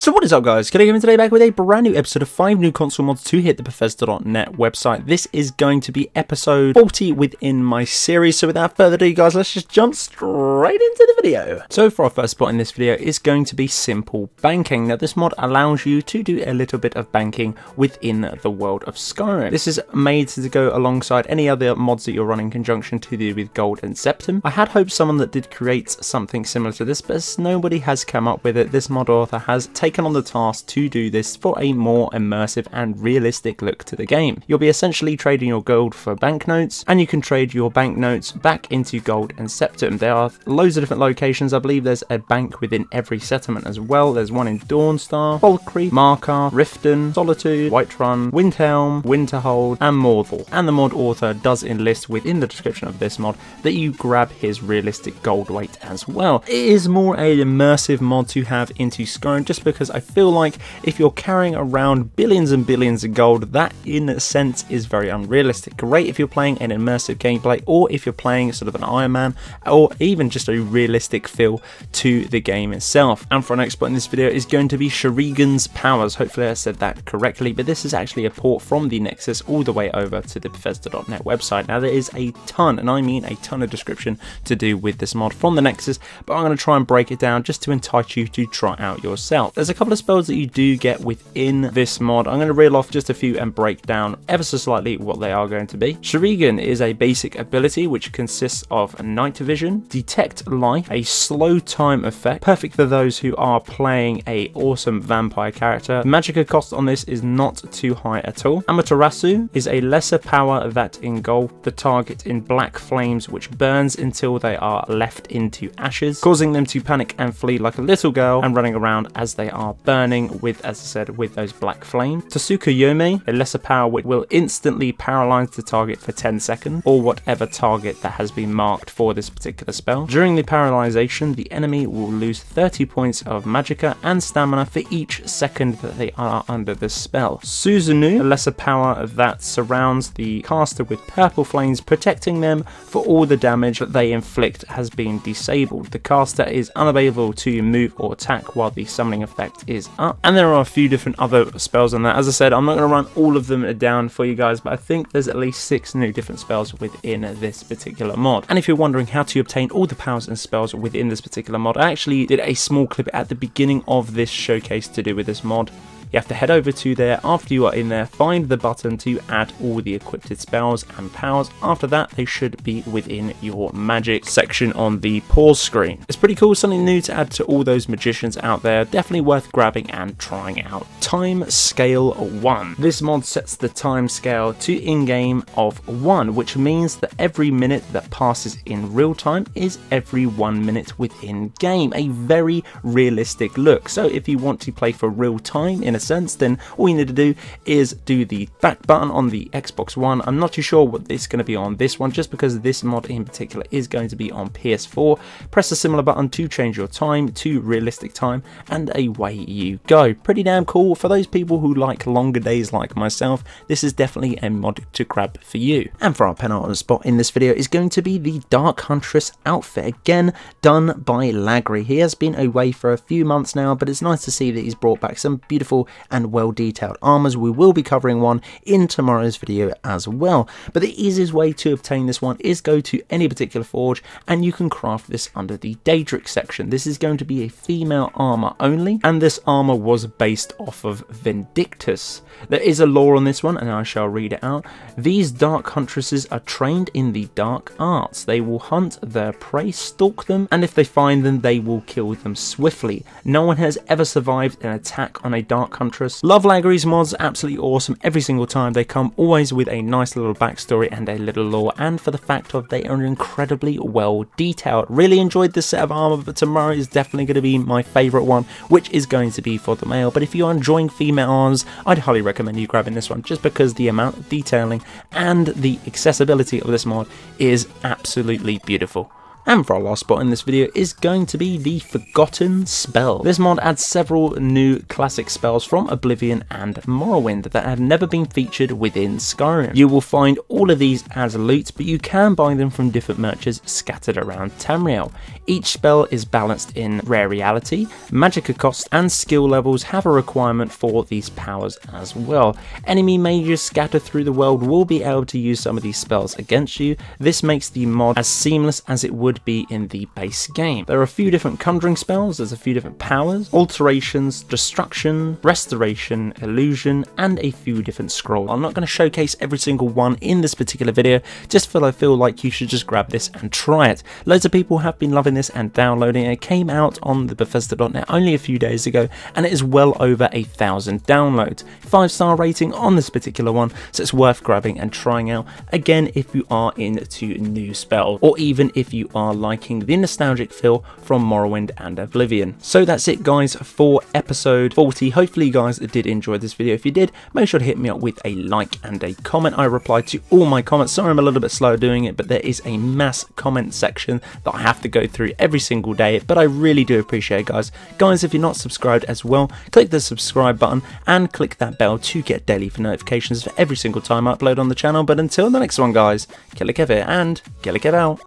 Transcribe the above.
So what is up guys, Killerkev today back with a brand new episode of 5 new console mods to hit the Bethesda.net website. This is going to be episode 40 within my series, so without further ado guys, let's just jump straight into the video. So for our first spot in this video is going to be simple banking. Now this mod allows you to do a little bit of banking within the world of Skyrim. This is made to go alongside any other mods that you're running in conjunction to do with gold and septum. I had hoped someone that did create something similar to this, but as nobody has come up with it, this mod author has taken on the task to do this for a more immersive and realistic look to the game. You'll be essentially trading your gold for banknotes, and you can trade your banknotes back into gold and septum. There are loads of different locations. I believe there's a bank within every settlement as well. There's one in Dawnstar, Falkreath, Markar, Riften, Solitude, Whiterun, Windhelm, Winterhold, and Morthal. And the mod author does enlist within the description of this mod that you grab his realistic gold weight as well. It is more an immersive mod to have into Skyrim, just because I feel like if you're carrying around billions and billions of gold, that in a sense is very unrealistic. Great if you're playing an immersive gameplay, or if you're playing sort of an Iron Man, or even just a realistic feel to the game itself. And for our next spot in this video is going to be Sharingan's powers. Hopefully I said that correctly, but this is actually a port from the Nexus all the way over to the Bethesda.net website. Now there is a ton, and I mean a ton of description to do with this mod from the Nexus, but I'm going to try and break it down just to entice you to try out yourself. There's a couple of spells that you do get within this mod. I'm going to reel off just a few and break down ever so slightly what they are going to be. Sharingan is a basic ability which consists of night vision, detect life, a slow time effect, perfect for those who are playing a awesome vampire character. The magicka cost on this is not too high at all. Amaterasu is a lesser power that engulfs the target in black flames which burns until they are left into ashes, causing them to panic and flee like a little girl and running around as they are burning with, as I said, with those black flames. Tasuka Yome, a lesser power which will instantly paralyze the target for 10 seconds, or whatever target that has been marked for this particular spell. During the paralyzation, the enemy will lose 30 points of magicka and stamina for each second that they are under the spell. Susanoo, a lesser power that surrounds the caster with purple flames, protecting them for all the damage that they inflict has been disabled. The caster is unable to move or attack while the summoning effect is up. And there are a few different other spells on that. As I said, I'm not going to run all of them down for you guys, but I think there's at least 6 new different spells within this particular mod. And if you're wondering how to obtain all the powers and spells within this particular mod, I actually did a small clip at the beginning of this showcase to do with this mod. You have to head over to there. After you are in there, find the button to add all the equipped spells and powers. After that, they should be within your magic section on the pause screen. It's pretty cool, something new to add to all those magicians out there. Definitely worth grabbing and trying out. Time scale 1. This mod sets the time scale to in-game of 1, which means that every minute that passes in real time is every 1 minute within game. A very realistic look. So if you want to play for real time in a sense, then all you need to do is do the back button on the Xbox One. I'm not too sure what it's going to be on this one, just because this mod in particular is going to be on PS4. Press a similar button to change your time to realistic time, and away you go. Pretty damn cool. For those people who like longer days like myself, this is definitely a mod to grab for you. And for our penultimate spot in this video is going to be the Dark Huntress outfit, again done by Lagri. He has been away for a few months now, but it's nice to see that he's brought back some beautiful and well detailed armors. We will be covering one in tomorrow's video as well, but the easiest way to obtain this one is go to any particular forge and you can craft this under the Daedric section. This is going to be a female armor only, and this armor was based off of Vindictus. There is a lore on this one and I shall read it out. These dark huntresses are trained in the dark arts. They will hunt their prey, stalk them, and if they find them they will kill them swiftly. No one has ever survived an attack on a dark huntress. Love Lagri's mods, absolutely awesome every single time. They come always with a nice little backstory and a little lore, and for the fact of they are incredibly well detailed. Really enjoyed this set of armor, but tomorrow is definitely going to be my favourite one, which is going to be for the male. But if you are enjoying female arms, I'd highly recommend you grabbing this one, just because the amount of detailing and the accessibility of this mod is absolutely beautiful. And for our last spot in this video is going to be the Forgotten Spell. This mod adds several new classic spells from Oblivion and Morrowind that have never been featured within Skyrim. You will find all of these as loot, but you can buy them from different merchants scattered around Tamriel. Each spell is balanced in rare reality, magicka cost, and skill levels have a requirement for these powers as well. Enemy mages scattered through the world will be able to use some of these spells against you. This makes the mod as seamless as it would be in the base game. There are a few different conjuring spells, there's a few different powers, alterations, destruction, restoration, illusion, and a few different scrolls. I'm not going to showcase every single one in this particular video, just I feel like you should just grab this and try it. Loads of people have been loving this and downloading it. It came out on the Bethesda.net only a few days ago, and it is well over 1,000 downloads. 5-star rating on this particular one, so it's worth grabbing and trying out, again if you are into new spells, or even if you are liking the nostalgic feel from Morrowind and Oblivion. So that's it guys for episode 40. Hopefully you guys did enjoy this video. If you did, make sure to hit me up with a like and a comment. I reply to all my comments. Sorry I'm a little bit slow doing it, but there is a mass comment section that I have to go through every single day, but I really do appreciate it guys. Guys, if you're not subscribed as well, click the subscribe button and click that bell to get daily notifications for every single time I upload on the channel. But until the next one guys, Killerkev here and Killerkev out.